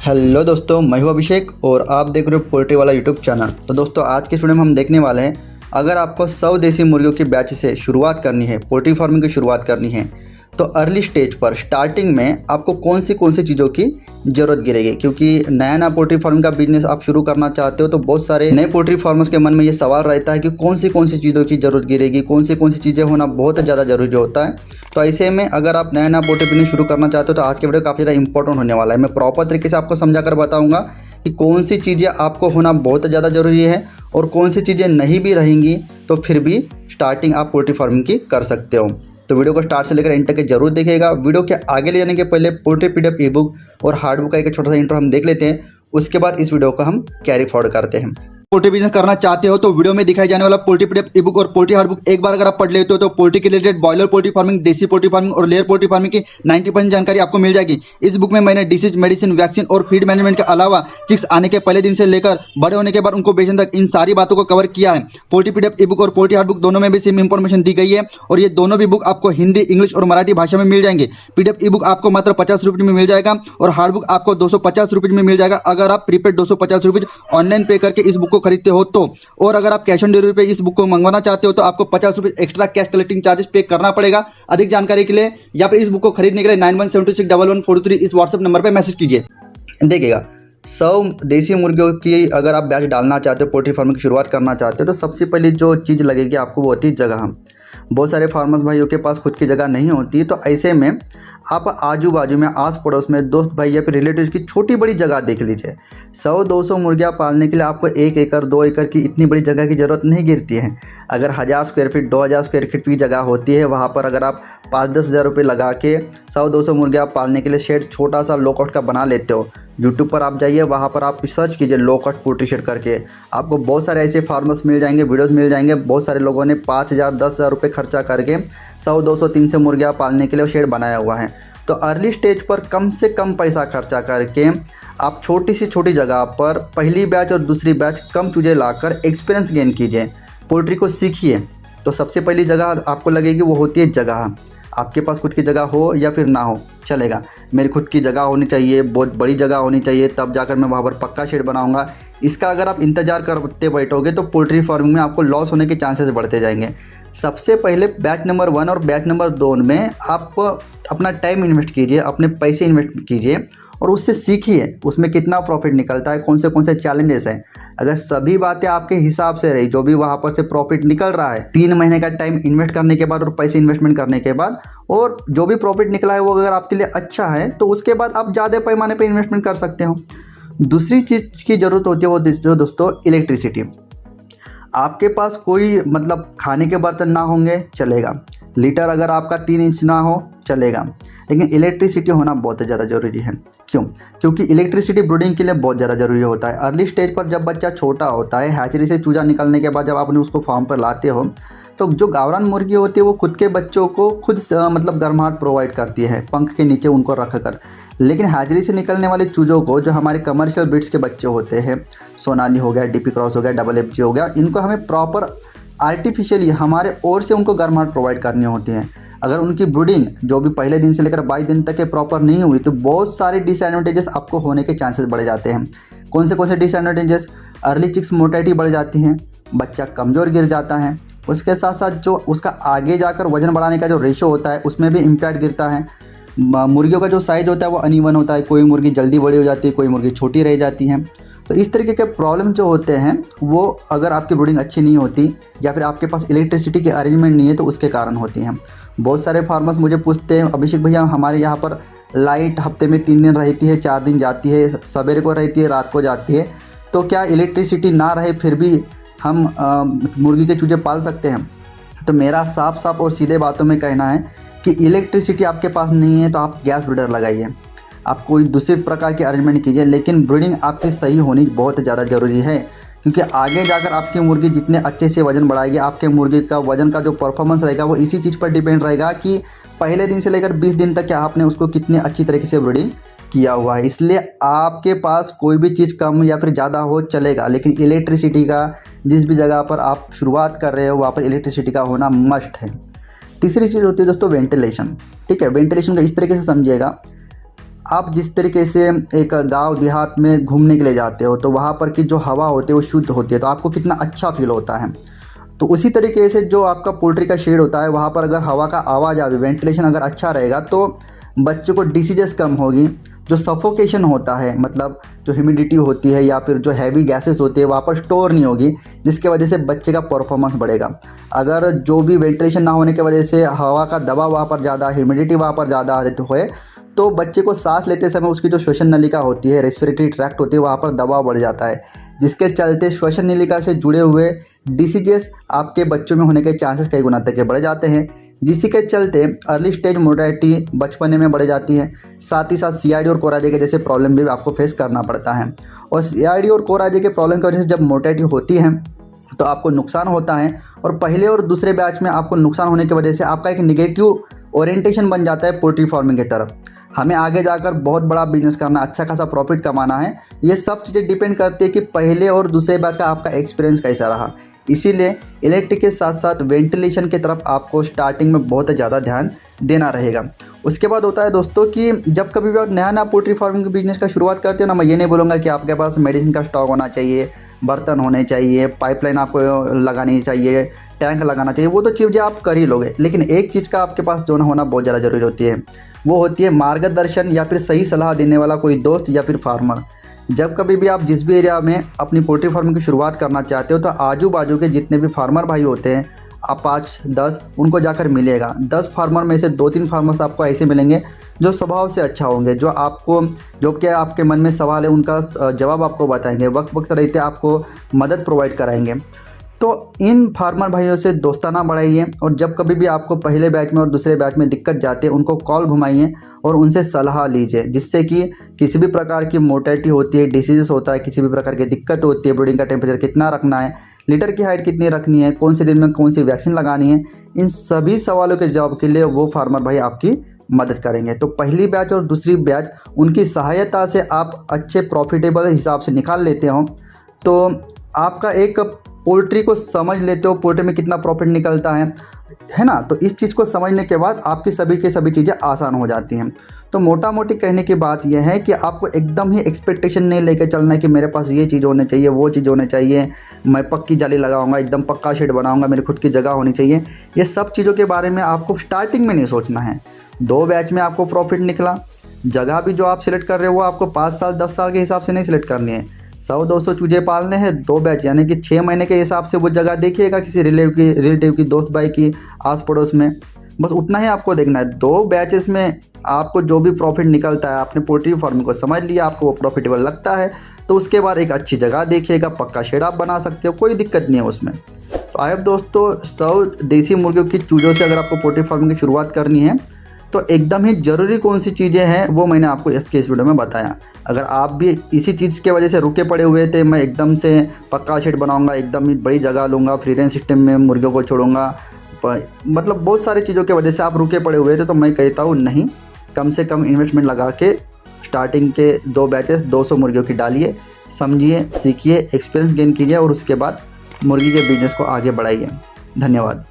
Hello दोस्तों, मैं हूं अभिषेक और आप देख रहे हो पोल्ट्री वाला यूट्यूब चैनल। तो दोस्तों, आज की वीडियो में हम देखने वाले हैं, अगर आपको 100 देसी मुर्गियों की बैच से शुरुआत करनी है, पोल्ट्री फार्मिंग की शुरुआत करनी है, तो अर्ली स्टेज पर स्टार्टिंग में आपको कौन सी चीज़ों की ज़रूरत गिरेगी। क्योंकि नया पोल्ट्री फार्मिंग का बिजनेस आप शुरू करना चाहते हो तो बहुत सारे नए पोल्ट्री फार्मर्स के मन में ये सवाल रहता है कि कौन सी चीज़ों की ज़रूरत गिरेगी, कौन सी चीज़ें होना बहुत ज़्यादा ज़रूरी होता है। तो ऐसे में अगर आप नया पोल्ट्री बिजनेस शुरू करना चाहते हो तो आज की वीडियो काफ़ी ज़्यादा इंपॉर्टेंट होने वाला है। मैं प्रॉपर तरीके से आपको समझा कर बताऊँगा कि कौन सी चीज़ें आपको होना बहुत ज़्यादा ज़रूरी है और कौन सी चीज़ें नहीं भी रहेंगी तो फिर भी स्टार्टिंग आप पोल्ट्री फार्मिंग की कर सकते हो। तो वीडियो को स्टार्ट से लेकर एंड तक जरूर देखिएगा। वीडियो के आगे ले जाने के पहले पोल्ट्री पीडीएफ ई बुक और हार्ड बुक का एक छोटा सा इंट्रो हम देख लेते हैं, उसके बाद इस वीडियो को हम कैरी फॉरवर्ड करते हैं। पोल्ट्री बिजनेस करना चाहते हो तो वीडियो में दिखाई जाने वाला पोल्ट्री पीडीएफ ई बुक और पोल्ट्री हार्ड बुक एक बार अगर आप पढ़ लेते हो तो पोल्ट्री के रिलेटेड बॉयलर पोल्ट्री फार्मिंग, देसी पोल्ट्री फार्मिंग और लेयर पोल्ट्री फार्मिंग की 90% जानकारी आपको मिल जाएगी। इस बुक में मैंने डिसीज, मेडिसिन, वैक्सीन और फीड मैनेजमेंट के अलावा चिक्स आने के पहले दिन से लेकर बड़े होने के बाद उनको बेचने तक इन सारी बातों को कवर किया है। पोल्ट्री पीडीएफ ई बुक और पोल्ट्री हार्ड बुक दोनों में भी सेम इंफॉर्मेशन दी गई है और ये दोनों भी बुक आपको हिंदी, इंग्लिश और मराठी भाषा में मिल जाएंगे। पीडीएफ ई बुक आपको मात्र 50 रुपये में मिल जाएगा और हार्ड बुक आपको 250 रुपये में मिल जाएगा अगर आप प्रीपेड 250 रुपये ऑनलाइन पे करके इस बुक को खरीदते हो तो। और अगर आप कैश ऑन डिलीवरी पे इस बुक को मंगवाना चाहते हो तो आपको 50 रुपये एक्स्ट्रा कैश कलेक्टिंग चार्जेस पे करना पड़ेगा। अधिक जानकारी के लिए या फिर इस बुक को खरीदने के लिए 91761143 इस व्हाट्सएप नंबर पर मैसेज कीजिए। देखिएगा, 100 देसी मुर्गियों की अगर आप बैच डालना चाहते हो, पोल्ट्री फार्मिंग की शुरुआत करना चाहते हो तो सबसे पहले जो चीज़ लगेगी आपको वो होती है जगह। बहुत सारे फार्मर्स भाइयों के पास खुद की जगह नहीं होती, तो ऐसे में आप आजू बाजू में, आस पड़ोस में, दोस्त भाई या फिर रिलेटिव्स की छोटी बड़ी जगह देख लीजिए। 100-200 मुर्गियाँ पालने के लिए आपको 1 एकड़ 2 एकड़ की इतनी बड़ी जगह की ज़रूरत नहीं गिरती है। अगर 1000 स्क्वायर फीट, 2000 स्क्वायर फीट की जगह होती है, वहाँ पर अगर आप 5-10 हज़ार रुपये लगा के 100-200 मुर्गियाँ पालने के लिए शेड छोटा सा लो कॉस्ट का बना लेते हो। यूट्यूब पर आप जाइए, वहाँ पर आप सर्च कीजिए लो कॉस्ट पोल्ट्री शेड करके, आपको बहुत सारे ऐसे फार्मर्स मिल जाएंगे, वीडियोस मिल जाएंगे। बहुत सारे लोगों ने 5000-10,000 रुपये खर्चा करके 100-200-300 मुर्गियाँ पालने के लिए शेड बनाया हुआ है। तो अर्ली स्टेज पर कम से कम पैसा खर्चा करके आप छोटी से छोटी जगह पर पहली बैच और दूसरी बैच कम चूजे लाकर एक्सपीरियंस गेन कीजिए, पोल्ट्री को सीखिए। तो सबसे पहली जगह आपको लगेगी वो होती है जगह। आपके पास खुद की जगह हो या फिर ना हो चलेगा, मेरी खुद की जगह होनी चाहिए, बहुत बड़ी जगह होनी चाहिए, तब जाकर मैं वहाँ पर पक्का शेड बनाऊंगा। इसका अगर आप इंतज़ार करते बैठोगे तो पोल्ट्री फार्मिंग में आपको लॉस होने के चांसेस बढ़ते जाएंगे। सबसे पहले बैच नंबर 1 और बैच नंबर 2 में आप अपना टाइम इन्वेस्ट कीजिए, अपने पैसे इन्वेस्ट कीजिए और उससे सीखिए उसमें कितना प्रॉफिट निकलता है, कौन से चैलेंजेस हैं। अगर सभी बातें आपके हिसाब से रही, जो भी वहाँ पर से प्रॉफिट निकल रहा है 3 महीने का टाइम इन्वेस्ट करने के बाद और पैसे इन्वेस्टमेंट करने के बाद, और जो भी प्रॉफिट निकला है वो अगर आपके लिए अच्छा है तो उसके बाद आप ज़्यादा पैमाने पर इन्वेस्टमेंट कर सकते हो। दूसरी चीज़ की ज़रूरत होती है वो दोस्तों इलेक्ट्रिसिटी। आपके पास कोई खाने के बर्तन ना होंगे चलेगा, लीटर अगर आपका 3 इंच ना हो चलेगा, लेकिन इलेक्ट्रिसिटी होना बहुत ज़्यादा ज़रूरी है। क्यों? क्योंकि इलेक्ट्रिसिटी ब्रीडिंग के लिए बहुत ज़्यादा ज़रूरी होता है। अर्ली स्टेज पर जब बच्चा छोटा होता है, हैचरी से चूजा निकलने के बाद जब आपने उसको फार्म पर लाते हो तो जो गावरान मुर्गी होती है वो खुद के बच्चों को खुद गर्माहट प्रोवाइड करती है पंख के नीचे उनको रख कर। लेकिन हैचरी से निकलने वाले चूज़ों को, जो हमारे कमर्शियल ब्रीड्स के बच्चे होते हैं, सोनाली हो गया, डीपी क्रॉस हो गया, डबल एफजी हो गया, इनको हमें प्रॉपर आर्टिफिशियली हमारे ओर से उनको गर्माहट प्रोवाइड करनी होती है। अगर उनकी ब्रीडिंग जो भी पहले दिन से लेकर 22 दिन तक के प्रॉपर नहीं हुई तो बहुत सारे डिसएडवांटेजेस आपको होने के चांसेस बढ़ जाते हैं। कौन से डिसएडवांटेजेस? अर्ली चिक्स मोर्टेलिटी बढ़ जाती है, बच्चा कमज़ोर गिर जाता है, उसके साथ साथ जो उसका आगे जाकर वजन बढ़ाने का जो रेशो होता है उसमें भी इम्पैक्ट गिरता है। मुर्गियों का जो साइज़ होता है वो अनइवन होता है, कोई मुर्गी जल्दी बड़ी हो जाती है, कोई मुर्गी छोटी रह जाती है। तो इस तरीके के प्रॉब्लम जो होते हैं वो अगर आपकी ब्रीडिंग अच्छी नहीं होती या फिर आपके पास इलेक्ट्रिसिटी की अरेंजमेंट नहीं है तो उसके कारण होती हैं। बहुत सारे फार्मर्स मुझे पूछते हैं, अभिषेक भैया हमारे यहाँ पर लाइट हफ्ते में 3 दिन रहती है, 4 दिन जाती है, सवेरे को रहती है, रात को जाती है, तो क्या इलेक्ट्रिसिटी ना रहे फिर भी हम मुर्गी के चूजे पाल सकते हैं? तो मेरा साफ और सीधे बातों में कहना है कि इलेक्ट्रिसिटी आपके पास नहीं है तो आप गैस ब्रीडर लगाइए, आप कोई दूसरे प्रकार की अरेंजमेंट कीजिए, लेकिन ब्रीडिंग आपकी सही होनी बहुत ज़्यादा ज़रूरी है। क्योंकि आगे जाकर आपकी मुर्गी जितने अच्छे से वज़न बढ़ाएगी, आपके मुर्गी का वज़न का जो परफॉर्मेंस रहेगा वो इसी चीज़ पर डिपेंड रहेगा कि पहले दिन से लेकर 20 दिन तक क्या आपने उसको कितने अच्छी तरीके से ब्रीडिंग किया हुआ है। इसलिए आपके पास कोई भी चीज़ कम या फिर ज़्यादा हो चलेगा, लेकिन इलेक्ट्रिसिटी का जिस भी जगह पर आप शुरुआत कर रहे हो वहाँ पर इलेक्ट्रिसिटी का होना मस्ट है। तीसरी चीज़ होती है दोस्तों वेंटिलेशन। ठीक है, वेंटिलेशन का इस तरीके से समझिएगा, आप जिस तरीके से एक गांव देहात में घूमने के लिए जाते हो तो वहाँ पर की जो हवा होती है वो शुद्ध होती है, तो आपको कितना अच्छा फील होता है। तो उसी तरीके से जो आपका पोल्ट्री का शेड होता है वहाँ पर अगर हवा का आवाज़ आवे, वेंटिलेशन अगर अच्छा रहेगा तो बच्चे को डिसीजेस कम होगी। जो सफोकेशन होता है, मतलब जो ह्यूमिडिटी होती है या फिर जो हैवी गैसेस होती है वहाँ पर स्टोर नहीं होगी, जिसके वजह से बच्चे का परफॉर्मेंस बढ़ेगा। अगर जो भी वेंटिलेशन ना होने की वजह से हवा का दबाव वहाँ पर ज़्यादा, ह्यूमिडिटी वहाँ पर ज़्यादा होए तो बच्चे को सांस लेते समय उसकी जो श्वसन नलिका होती है, रेस्पिरेटरी ट्रैक्ट होती है, वहाँ पर दबाव बढ़ जाता है, जिसके चलते श्वसन नलिका से जुड़े हुए डिसीजेस आपके बच्चों में होने के चांसेस कई गुना तक बढ़ जाते हैं, जिसके चलते अर्ली स्टेज मोर्टेलिटी बचपने में बढ़ जाती है। साथ ही साथ CRD और कोराजे के जैसे प्रॉब्लम भी आपको फेस करना पड़ता है। और CRD और कोराजे के प्रॉब्लम की वजह से जब मोर्टेलिटी होती है तो आपको नुकसान होता है, और पहले और दूसरे बैच में आपको नुकसान होने की वजह से आपका एक निगेटिव ओरिएंटेशन बन जाता है पोल्ट्री फार्मिंग की तरफ। हमें आगे जाकर बहुत बड़ा बिजनेस करना, अच्छा खासा प्रॉफिट कमाना है। ये सब चीज़ें डिपेंड करती है कि पहले और दूसरे बैच का आपका एक्सपीरियंस कैसा रहा। इसीलिए इलेक्ट्रिक के साथ साथ वेंटिलेशन की तरफ आपको स्टार्टिंग में बहुत ज़्यादा ध्यान देना रहेगा। उसके बाद होता है दोस्तों कि जब कभी भी आप नया पोल्ट्री फार्मिंग के बिजनेस का शुरुआत करते हो ना, मैं ये नहीं बोलूँगा कि आपके पास मेडिसिन का स्टॉक होना चाहिए, बर्तन होने चाहिए, पाइपलाइन आपको लगानी चाहिए, टैंक लगाना चाहिए, वो तो चीज़ें आप कर ही लोगे। लेकिन एक चीज़ का आपके पास जो होना बहुत ज़्यादा ज़रूरी होती है, वो होती है मार्गदर्शन या फिर सही सलाह देने वाला कोई दोस्त या फिर फार्मर। जब कभी भी आप जिस भी एरिया में अपनी पोल्ट्री फार्मिंग की शुरुआत करना चाहते हो तो आजू बाजू के जितने भी फार्मर भाई होते हैं, आप 5-10 उनको जाकर मिलेगा। 10 फार्मर में से 2-3 फार्मर्स आपको ऐसे मिलेंगे जो स्वभाव से अच्छा होंगे, जो आपको जो क्या आपके मन में सवाल है उनका जवाब आपको बताएंगे, वक्त रहते आपको मदद प्रोवाइड कराएंगे। तो इन फार्मर भाइयों से दोस्ताना बढ़ाइए, और जब कभी भी आपको पहले बैच में और दूसरे बैच में दिक्कत जाती है उनको कॉल घुमाइए और उनसे सलाह लीजिए, जिससे कि किसी भी प्रकार की मोर्टेलिटी होती है, डिसीजेस होता है, किसी भी प्रकार की दिक्कत होती है, ब्रीडिंग का टेम्परेचर कितना रखना है, लीटर की हाइट कितनी रखनी है, कौन से दिन में कौन सी वैक्सीन लगानी है, इन सभी सवालों के जवाब के लिए वो फार्मर भाई आपकी मदद करेंगे। तो पहली बैच और दूसरी बैच उनकी सहायता से आप अच्छे प्रॉफिटेबल हिसाब से निकाल लेते हो, तो आपका एक पोल्ट्री को समझ लेते हो पोल्ट्री में कितना प्रॉफिट निकलता है ना। तो इस चीज़ को समझने के बाद आपकी सभी की सभी चीज़ें आसान हो जाती हैं। तो मोटा मोटी कहने की बात यह है कि आपको एकदम ही एक्सपेक्टेशन नहीं लेकर चलना है कि मेरे पास ये चीज़ होनी चाहिए, वो चीज़ होनी चाहिए, मैं पक्की जाली लगाऊंगा, एकदम पक्का शेड बनाऊंगा, मेरी खुद की जगह होनी चाहिए। ये सब चीज़ों के बारे में आपको स्टार्टिंग में नहीं सोचना है। 2 बैच में आपको प्रॉफिट निकला, जगह भी जो आप सिलेक्ट कर रहे हो वो आपको 5 साल 10 साल के हिसाब से नहीं सिलेक्ट करनी है। 100-200 चूजे पालने हैं, 2 बैच यानी कि 6 महीने के हिसाब से वो जगह देखिएगा किसी रिलेटिव की दोस्त भाई की आस पड़ोस में, बस उतना ही आपको देखना है। 2 बैचेस में आपको जो भी प्रॉफिट निकलता है, आपने पोल्ट्री फार्मिंग को समझ लिया, आपको वो प्रॉफिटेबल लगता है, तो उसके बाद एक अच्छी जगह देखिएगा, पक्का शेड आप बना सकते हो, कोई दिक्कत नहीं है उसमें। तो आए दोस्तों, 100 देसी मुर्गियों की चूज़ों से अगर आपको पोल्ट्री फार्मिंग की शुरुआत करनी है तो एकदम ही ज़रूरी कौन सी चीज़ें हैं वो मैंने आपको इस वीडियो में बताया। अगर आप भी इसी चीज़ के वजह से रुके पड़े हुए थे, मैं एकदम से पक्का शेड बनाऊंगा, एकदम ही बड़ी जगह लूँगा, फ्री रेंज सिस्टम में मुर्गियों को छोड़ूंगा, मतलब बहुत सारी चीज़ों की वजह से आप रुके पड़े हुए थे, तो मैं कहता हूँ नहीं, कम से कम इन्वेस्टमेंट लगा के स्टार्टिंग के 2 बैचेस 200 मुर्गियों की डालिए, समझिए, सीखिए, एक्सपीरियंस गेन कीजिए और उसके बाद मुर्गी के बिजनेस को आगे बढ़ाइए। धन्यवाद।